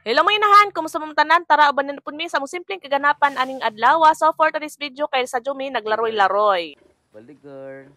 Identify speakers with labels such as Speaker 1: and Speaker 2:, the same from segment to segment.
Speaker 1: Hello mga inahan, kumusta mo tanan? Tara uban na pud mi sa mo simpleng kaganapan aning adlaw. So for today's video kay sa Jumi naglaroy-laroy.
Speaker 2: Balik, girl.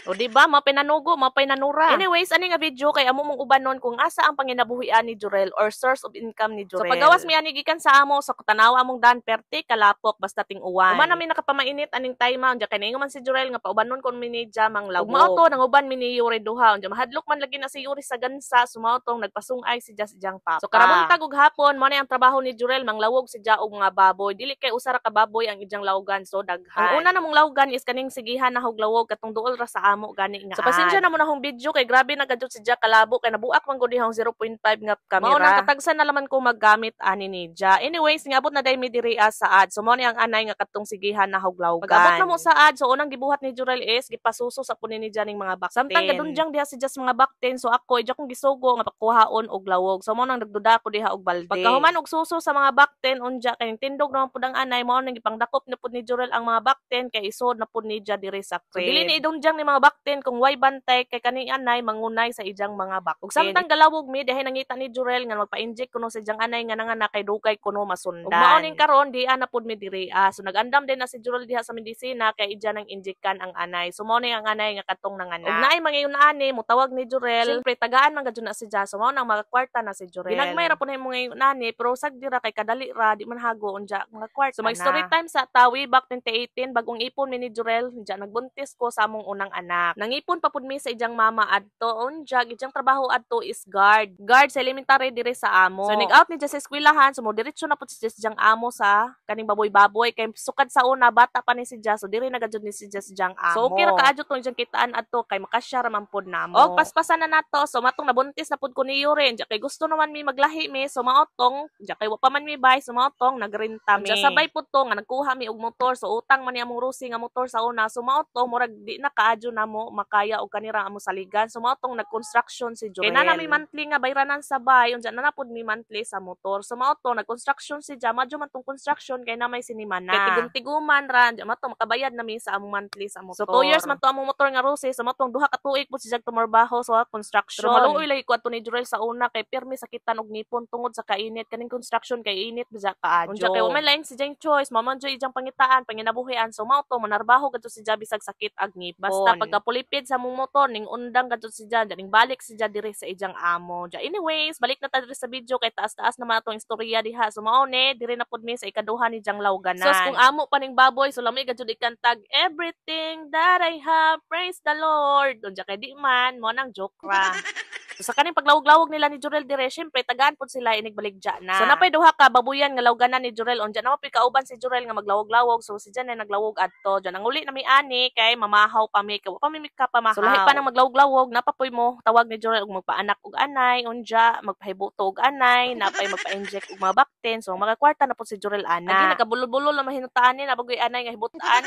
Speaker 1: O di ba, mapinanugo, mapinanura. Anyways, ani nga video kay amo mong ubanon kung asa ang panginabuhian ni Jurel or source of income ni Jurel. So pagawas mi ani gikan sa amo sa tanawa among dan perti kalapok basta ting-uwan. Uma nami nakapamainit aning time unya kay ningo man si Jurel nga paubanon kon minidya mang lawog. Ug mao to nanguban mi ni Yuri duha unya mahadlok man lagi na si Yuri sa gansa sumautong nagpasungay si Jang papa. So karabuntag ug hapon mo na ang trabaho ni Jurel manglawog si og mga baboy. Dili kay usa ra ka baboy ang ijang lawgan so daghan. Ang una namong lawgan is kaning sigihan na lawog katong duol ra sa amo gani nga. So pasensya na mo na hong video kay grabe na gadto si Jack kalabo kay nabuak man gud dihang 0.5 nga camera. Mao nang katagsan na laman ko maggamit ani ni Ja. Anyways, niabot na day mi diri sa ad. So mo ni ang anay nga katong sigihan na lawgan. Pag-abot na mo sa ad, so unang gibuhat ni Jurel is gipasuso sa punin ni Ja ning mga bakten. Samtang kadunjang diha si Just mga bakten, so ako ija kong gisugo nga pakuhaon og lawog. So mo nang nagduda ko diha og balde. Pagkahuman og suso sa mga bakten unja kay tindog naman pud ang anay mo nang gipangdakop na pud ni Jurel ang mga bakten kay isod na pud ni Ja diri sa crib. So, dili ni idunjang ni mga bakten kung why bantay kay kaning anay mangunay sa ijang mga bakten. Ug samtang galawog mi dahil nangita ni Jurel nga magpa-inject kuno sa ijang anay nga nanganak kay dugay kuno masundan. Ug mao ning karon di ana pud mi diri. So nagandam din na si Jurel diha sa medisina kay ija nang injekkan ang anay. So mao ning ang anay nga katong nanganak. Ug naay mangayon ani mutawag ni Jurel. Syempre tagaan man gadto na si Ja. So mao nang mga kwarta na si Jurel. Ginagmay ra pud na mga ngayon ani pero sagdi ra kay kadali ra di man hago unja mga kwarta. So mag story time sa tawi back 2018 bagong ipon mi ni Jurel. Unja nagbuntis ko sa among unang anak. Nangipon pa pud mi sa ijang mama adto unja ijang trabaho adto is guard sa elementary dire sa amo. So nig-out ni sa eskwelahan so mo diretso na pud si ijang amo sa kaning baboy-baboy kay sukad sa una bata pa ni si Jess so dire na gadjud ni si ijang amo. So okay ra kaadyo tong ijang kitaan adto kay makasya ra man pud namo. Og paspasan na nato so matong nabuntis na pud ko ni Yuri unja kay gusto naman mi maglahi mi so maotong unja kay wa pa man mi bay so maotong nagrenta mi. Unja sabay pud to nga nagkuha mi og motor so utang man ni among Rusi nga motor sa una so maotong murag di na kaadyo namo makaya og kanira amo saligan so mao tong nag-construction si Joel. Kay na mi monthly nga bayranan sa bay unja na pud mi monthly sa motor so mao tong nag-construction si Ja madyo man tong construction kay na may sinimana. Kay tigum-tiguman ra unja mao tong makabayad na mi sa among monthly sa motor. So 2 years man to among motor nga Rose so mao tong duha ka tuig pud si Jag tumarbaho sa construction. Pero maluoy lagi ko adto ni Joel sa una kay pirmi sakitan og ngipon tungod sa kainit kaning construction kay init biza kaadyo. Unja kay wa may lain si Jang choice mao man jud ijang pangitaan panginabuhian so mao to manarbaho kadto si Ja bisag sakit ag ngipon. Basta pagkapulipid sa mong motor ning undang kadto si Ja ning balik si Ja diri sa ijang amo. Ja anyways, balik na ta diri sa video kay taas-taas naman atong istorya diha. So mao ni diri na pud mi sa ikaduha ni Jang lawganan. So kung amo pa ning baboy so lamay gadjud ikantag everything that I have praise the Lord. Unja kay di man mo nang joke ra. So, sa kaning paglawog-lawog nila ni Jurel dire, syempre tagaan pud sila inig baligja na. So napay duha ka babuyan nga lawganan ni Jurel unja na mapi kauban si Jurel nga maglawog-lawog. So si Jan ay naglawog adto. Jan ang uli na mi ani kay mamahaw pa mi kay wa pa mi ka pamahaw. So lahi pa nang maglawog-lawog napapoy mo tawag ni Jurel og magpaanak og anay unja magpahibuto og anay napay magpa-inject og mga bakten. So mga kwarta na pud si Jurel ana. Agi nagabulol-bulol na mahinutaan ni na bagoy anay nga hibutan.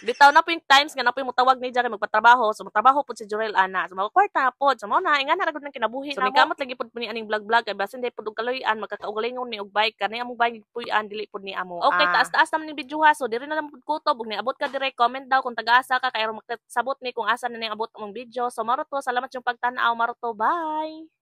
Speaker 1: Bitaw na po yung times nga napoy mo tawag ni Jan kay magpatrabaho. So magtrabaho pud si Jurel ana. So mga kwarta na pud. So mao na inga na ra gud nang kinabuhi so, na mo. So nikamot lagi pud ni aning vlog-vlog kay basin day pud og kaloy-an magkakaugalingon ni og bike kanay among bike puy-an dili pud ni amo. Okay, taas-taas naman ni video ha. So diri na lang pud kutob ug niabot ka dire comment daw kung taga-asa ka kay aron makasabot ni kung asa na ning abot among video. So maro to salamat yung pagtan-aw maro to. Bye.